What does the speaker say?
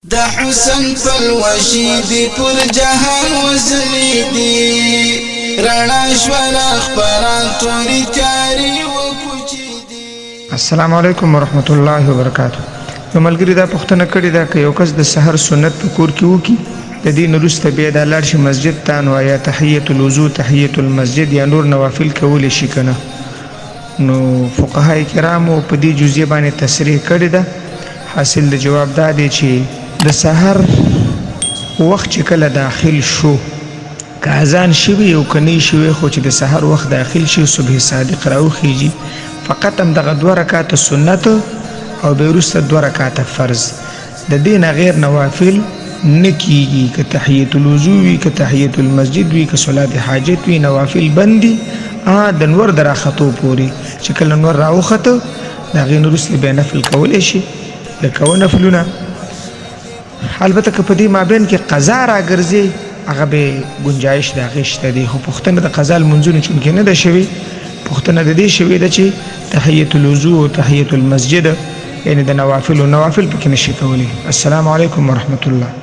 دا حسن پلوشی دی پر جهان وزلی دی رانا شوال اخباران توری تیاری و پوچی دی. السلام علیکم ورحمت الله وبرکاتہ. یو ملګری دا پوښتنه کړې ده که یو کس د سحر سنت په کور کې وکړي د دې نه وروسته بیا د لاړ شي مسجد ته نو یا تحیة الوضو تحیة المسجد یا نور نوافل کولی شي که نه. نو فقهای کرامو په دې جزیه باندې تصریح کړې ده. حاصل د جواب دا دی چې د سحر وخت چې کله داخل شو که اذان شوي او که نه شوي خو چې د سحر وخت داخل شي صبح صادق راوخیږي فقط هم دغه 2 رکعاته سنت او بیا وروسته 2 رکعاته فرض د دې نه غیر نوافل نه کیږي. که تحیة الوضو وي که تحیة المسجد وي که صلات حاجت وي نوافل بند دي د نور د راختو پورې چې کله نور راوخته د هغې نه وروسته بیا نفل کولی شي لکه نفلونه. البته که په دې مابین کې قضا راګرځي هغه به ګنجایش د هغې شته دی. خو پوښتنه د قضا لمونځونو چونکې نه ده شوې پوښتنه د دې شوې ده چې تحیة الوضو او تحیة المسجد یعنې د نوافل پکې نشي کولی. السلام علیکم ورحمت الله.